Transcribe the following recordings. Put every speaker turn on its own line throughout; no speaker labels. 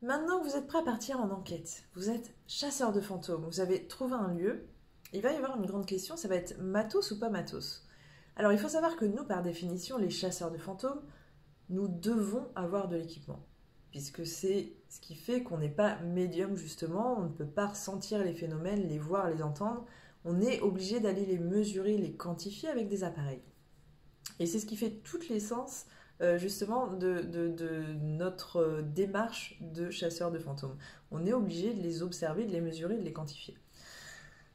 Maintenant que vous êtes prêt à partir en enquête, vous êtes chasseur de fantômes, vous avez trouvé un lieu, il va y avoir une grande question, ça va être matos ou pas matos. Alors il faut savoir que nous, par définition, les chasseurs de fantômes, nous devons avoir de l'équipement. Puisque c'est ce qui fait qu'on n'est pas médium justement, on ne peut pas ressentir les phénomènes, les voir, les entendre. On est obligé d'aller les mesurer, les quantifier avec des appareils. Et c'est ce qui fait toute l'essence justement de notre démarche de chasseur de fantômes. On est obligé de les observer, de les mesurer, de les quantifier.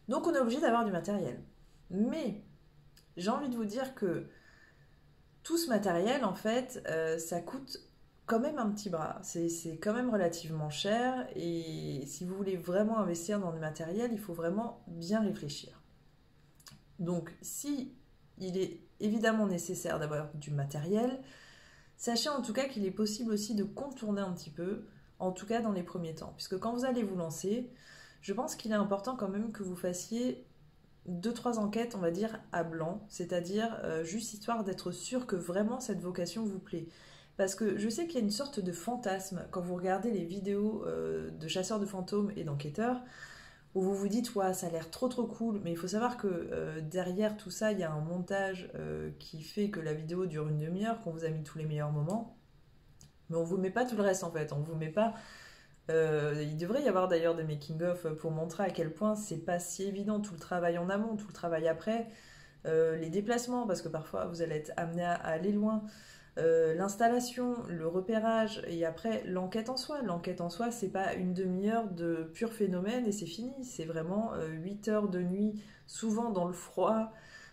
Donc on est obligé d'avoir du matériel. Mais j'ai envie de vous dire que tout ce matériel, en fait, ça coûte quand même un petit bras. C'est quand même relativement cher. Et si vous voulez vraiment investir dans du matériel, il faut vraiment bien réfléchir. Donc si il est évidemment nécessaire d'avoir du matériel, sachez en tout cas qu'il est possible aussi de contourner un petit peu, en tout cas dans les premiers temps. Puisque quand vous allez vous lancer, je pense qu'il est important quand même que vous fassiez deux, trois enquêtes, on va dire, à blanc, c'est-à-dire juste histoire d'être sûr que vraiment cette vocation vous plaît. Parce que je sais qu'il y a une sorte de fantasme quand vous regardez les vidéos de chasseurs de fantômes et d'enquêteurs, où vous vous dites, ouais, ça a l'air trop trop cool, mais il faut savoir que derrière tout ça, il y a un montage qui fait que la vidéo dure une demi-heure, qu'on vous a mis tous les meilleurs moments, mais on vous met pas tout le reste en fait, on vous met pas il devrait y avoir d'ailleurs des making-of pour montrer à quel point c'est pas si évident tout le travail en amont, tout le travail après, les déplacements, parce que parfois vous allez être amené à aller loin, l'installation, le repérage et après l'enquête en soi. L'enquête en soi, c'est pas une demi-heure de pur phénomène et c'est fini. C'est vraiment 8 heures de nuit, souvent dans le froid,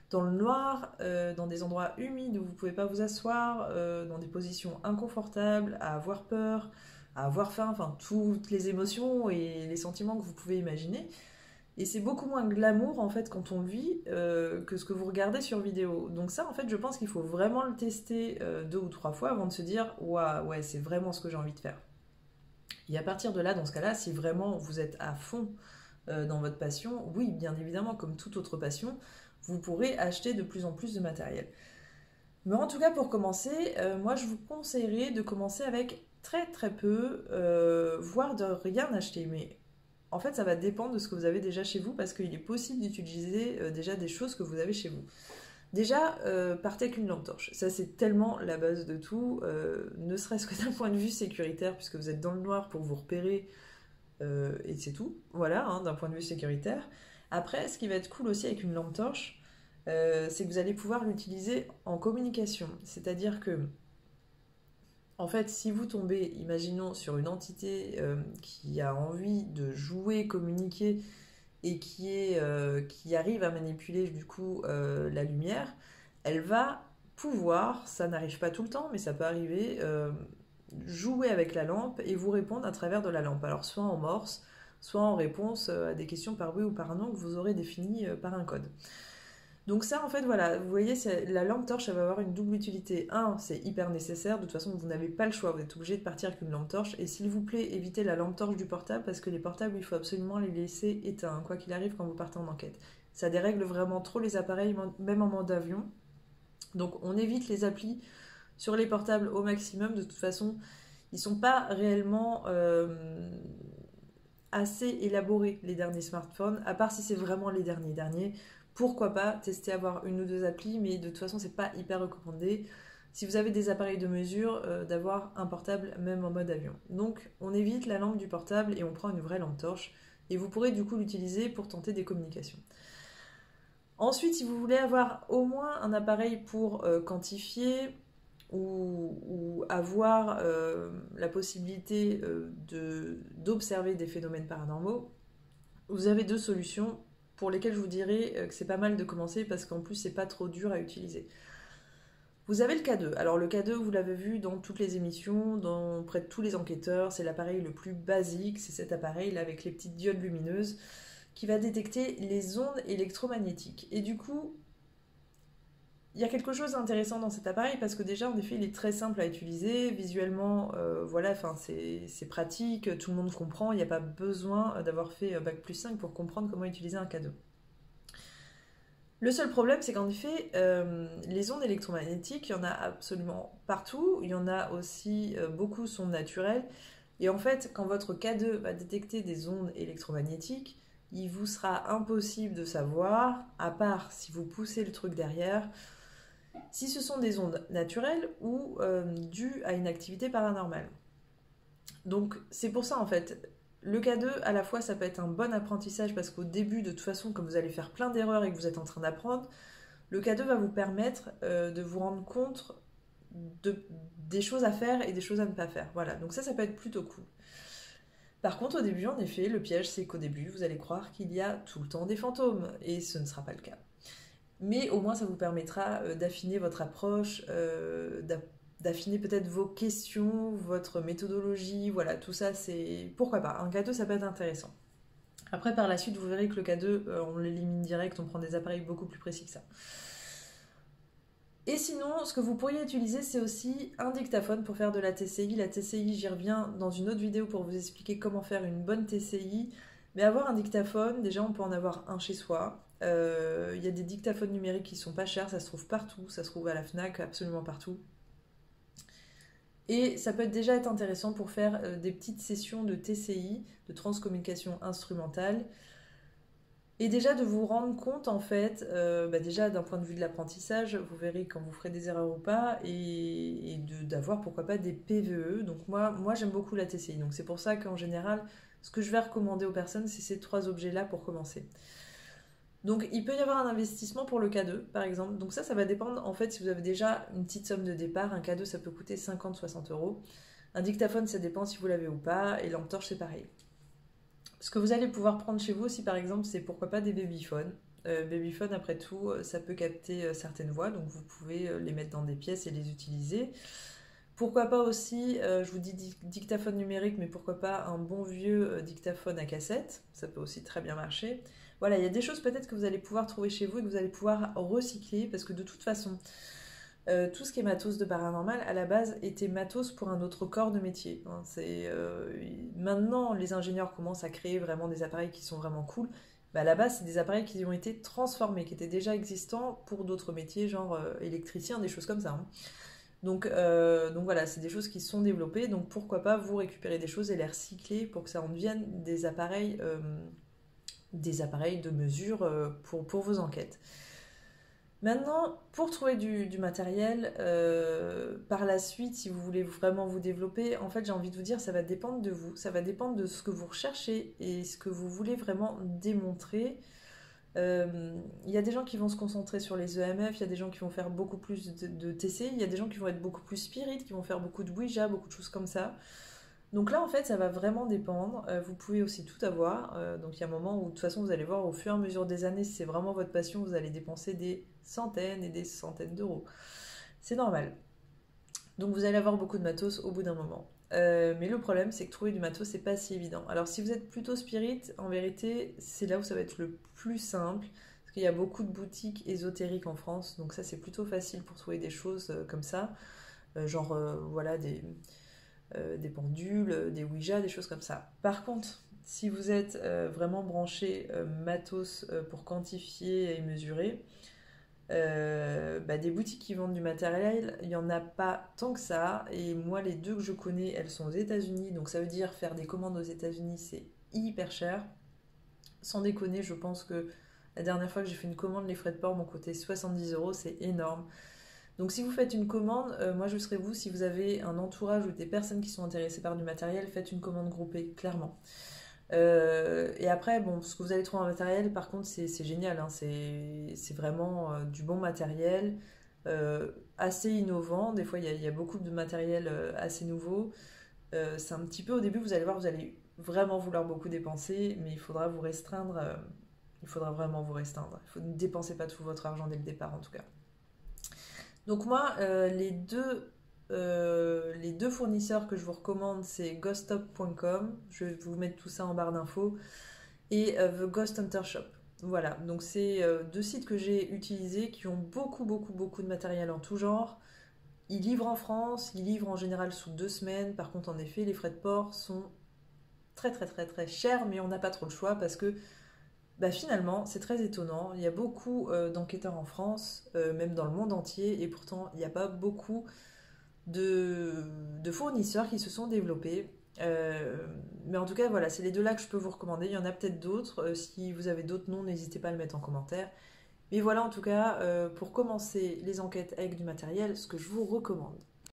dans le noir, dans des endroits humides où vous pouvez pas vous asseoir, dans des positions inconfortables, à avoir peur, à avoir faim, enfin toutes les émotions et les sentiments que vous pouvez imaginer. Et c'est beaucoup moins glamour en fait quand on le vit que ce que vous regardez sur vidéo. Donc ça en fait je pense qu'il faut vraiment le tester deux ou trois fois avant de se dire waouh ouais c'est vraiment ce que j'ai envie de faire. Et à partir de là dans ce cas-là si vraiment vous êtes à fond dans votre passion, oui bien évidemment comme toute autre passion, vous pourrez acheter de plus en plus de matériel. Mais en tout cas pour commencer, moi je vous conseillerais de commencer avec très très peu, voire de rien acheter. Mais en fait, ça va dépendre de ce que vous avez déjà chez vous parce qu'il est possible d'utiliser déjà des choses que vous avez chez vous. Déjà, partez avec une lampe torche. Ça, c'est tellement la base de tout, ne serait-ce que d'un point de vue sécuritaire, puisque vous êtes dans le noir pour vous repérer, et c'est tout. Voilà, hein, d'un point de vue sécuritaire. Après, ce qui va être cool aussi avec une lampe torche, c'est que vous allez pouvoir l'utiliser en communication. C'est-à-dire que en fait, si vous tombez, imaginons, sur une entité qui a envie de jouer, communiquer et qui arrive à manipuler du coup la lumière, elle va pouvoir, ça n'arrive pas tout le temps, mais ça peut arriver, jouer avec la lampe et vous répondre à travers de la lampe. Alors soit en morse, soit en réponse à des questions par oui ou par non que vous aurez définies par un code. Donc ça, en fait, voilà, vous voyez, la lampe torche, elle va avoir une double utilité. Un, c'est hyper nécessaire, de toute façon, vous n'avez pas le choix, vous êtes obligé de partir avec une lampe torche. Et s'il vous plaît, évitez la lampe torche du portable, parce que les portables, il faut absolument les laisser éteints, quoi qu'il arrive quand vous partez en enquête. Ça dérègle vraiment trop les appareils, même en mode avion. Donc on évite les applis sur les portables au maximum. De toute façon, ils sont pas réellement assez élaborés, les derniers smartphones, à part si c'est vraiment les derniers. Pourquoi pas tester avoir une ou deux applis, mais de toute façon, c'est pas hyper recommandé. Si vous avez des appareils de mesure, d'avoir un portable même en mode avion. Donc, on évite la lampe du portable et on prend une vraie lampe torche. Et vous pourrez du coup l'utiliser pour tenter des communications. Ensuite, si vous voulez avoir au moins un appareil pour quantifier ou avoir la possibilité d'observer des phénomènes paranormaux, vous avez deux solutions pour lesquelles je vous dirais que c'est pas mal de commencer parce qu'en plus c'est pas trop dur à utiliser. Vous avez le K2. Alors le K2, vous l'avez vu dans toutes les émissions, dans près de tous les enquêteurs, c'est l'appareil le plus basique, c'est cet appareil là avec les petites diodes lumineuses qui va détecter les ondes électromagnétiques. Et du coup, il y a quelque chose d'intéressant dans cet appareil parce que déjà, en effet, il est très simple à utiliser. Visuellement, voilà, enfin, c'est pratique, tout le monde comprend. Il n'y a pas besoin d'avoir fait Bac+5 pour comprendre comment utiliser un cadeau. Le seul problème, c'est qu'en effet, les ondes électromagnétiques, il y en a absolument partout. Il y en a aussi, beaucoup sont naturelles. Et en fait, quand votre K2 va détecter des ondes électromagnétiques, il vous sera impossible de savoir, à part si vous poussez le truc derrière, si ce sont des ondes naturelles ou dues à une activité paranormale. Donc c'est pour ça en fait, le K2 à la fois ça peut être un bon apprentissage parce qu'au début de toute façon comme vous allez faire plein d'erreurs et que vous êtes en train d'apprendre, le K2 va vous permettre de vous rendre compte des choses à faire et des choses à ne pas faire. Voilà, donc ça peut être plutôt cool. Par contre, au début, en effet, le piège, c'est qu'au début, vous allez croire qu'il y a tout le temps des fantômes, et ce ne sera pas le cas. Mais au moins, ça vous permettra d'affiner votre approche, d'affiner peut-être vos questions, votre méthodologie, voilà, tout ça, c'est... Pourquoi pas, un K2, ça peut être intéressant. Après, par la suite, vous verrez que le K2, on l'élimine direct, on prend des appareils beaucoup plus précis que ça. Et sinon, ce que vous pourriez utiliser, c'est aussi un dictaphone pour faire de la TCI. La TCI, j'y reviens dans une autre vidéo pour vous expliquer comment faire une bonne TCI. Mais avoir un dictaphone, déjà on peut en avoir un chez soi. Il y a des dictaphones numériques qui sont pas chers, ça se trouve partout, ça se trouve à la FNAC, absolument partout. Et ça peut déjà être intéressant pour faire des petites sessions de TCI, de transcommunication instrumentale. Et déjà de vous rendre compte en fait, déjà d'un point de vue de l'apprentissage, vous verrez quand vous ferez des erreurs ou pas, et d'avoir pourquoi pas des PVE. Donc moi j'aime beaucoup la TCI, donc c'est pour ça qu'en général, ce que je vais recommander aux personnes, c'est ces 3 objets-là pour commencer. Donc il peut y avoir un investissement pour le K2 par exemple, donc ça va dépendre en fait si vous avez déjà une petite somme de départ, un K2 ça peut coûter 50-60 euros, un dictaphone ça dépend si vous l'avez ou pas, et lampe torche c'est pareil. Ce que vous allez pouvoir prendre chez vous aussi, par exemple, c'est pourquoi pas des babyphones. Babyphones, après tout, ça peut capter certaines voix, donc vous pouvez les mettre dans des pièces et les utiliser. Pourquoi pas aussi, je vous dis dictaphone numérique, mais pourquoi pas un bon vieux dictaphone à cassette, ça peut aussi très bien marcher. Voilà, il y a des choses peut-être que vous allez pouvoir trouver chez vous et que vous allez pouvoir recycler, parce que de toute façon, tout ce qui est matos de paranormal, à la base, était matos pour un autre corps de métier. Hein. Maintenant, les ingénieurs commencent à créer vraiment des appareils qui sont vraiment cool. Bah, à la base, c'est des appareils qui ont été transformés, qui étaient déjà existants pour d'autres métiers, genre électricien, des choses comme ça. Hein. Donc voilà, c'est des choses qui sont développées. Donc pourquoi pas vous récupérer des choses et les recycler pour que ça en devienne des appareils de mesure pour vos enquêtes. Maintenant, pour trouver du matériel, par la suite, si vous voulez vraiment vous développer, en fait, j'ai envie de vous dire, ça va dépendre de vous, ça va dépendre de ce que vous recherchez et ce que vous voulez vraiment démontrer. Il y a des gens qui vont se concentrer sur les EMF, il y a des gens qui vont faire beaucoup plus de TC, il y a des gens qui vont être beaucoup plus spirit, qui vont faire beaucoup de Ouija, beaucoup de choses comme ça. Donc là, en fait, ça va vraiment dépendre. Vous pouvez aussi tout avoir. Donc il y a un moment où, de toute façon, vous allez voir au fur et à mesure des années, si c'est vraiment votre passion, vous allez dépenser des centaines et des centaines d'euros. C'est normal. Donc vous allez avoir beaucoup de matos au bout d'un moment. Mais le problème, c'est que trouver du matos, c'est pas si évident. Alors si vous êtes plutôt spirit, en vérité, c'est là où ça va être le plus simple. Parce qu'il y a beaucoup de boutiques ésotériques en France. Donc ça, c'est plutôt facile pour trouver des choses comme ça. Voilà, des pendules, des Ouija, des choses comme ça. Par contre, si vous êtes vraiment branché matos pour quantifier et mesurer, des boutiques qui vendent du matériel, il n'y en a pas tant que ça. Et moi, les 2 que je connais, elles sont aux États-Unis. Donc ça veut dire faire des commandes aux États-Unis, c'est hyper cher. Sans déconner, je pense que la dernière fois que j'ai fait une commande, les frais de port m'ont coûté 70 euros, c'est énorme. Donc si vous faites une commande, moi je serais vous, si vous avez un entourage ou des personnes qui sont intéressées par du matériel, faites une commande groupée, clairement. Et après, bon, ce que vous allez trouver en matériel, par contre, c'est génial. Hein, c'est vraiment du bon matériel, assez innovant. Des fois, il y a beaucoup de matériel assez nouveau. C'est un petit peu, au début, vous allez voir, vous allez vraiment vouloir beaucoup dépenser, mais il faudra vous restreindre. Il faudra vraiment vous restreindre. Ne dépensez pas tout votre argent dès le départ, en tout cas. Donc moi, les deux fournisseurs que je vous recommande, c'est ghosttop.com, je vais vous mettre tout ça en barre d'infos, et The Ghost Hunter Shop. Voilà, donc c'est 2 sites que j'ai utilisés qui ont beaucoup de matériel en tout genre. Ils livrent en France, ils livrent en général sous 2 semaines. Par contre, en effet, les frais de port sont très chers, mais on n'a pas trop le choix parce que finalement, c'est très étonnant. Il y a beaucoup d'enquêteurs en France, même dans le monde entier, et pourtant, il n'y a pas beaucoup de fournisseurs qui se sont développés. Mais en tout cas, voilà, c'est les deux là que je peux vous recommander. Il y en a peut-être d'autres. Si vous avez d'autres noms, n'hésitez pas à le mettre en commentaire. Mais voilà, en tout cas, pour commencer les enquêtes avec du matériel, ce que je vous recommande.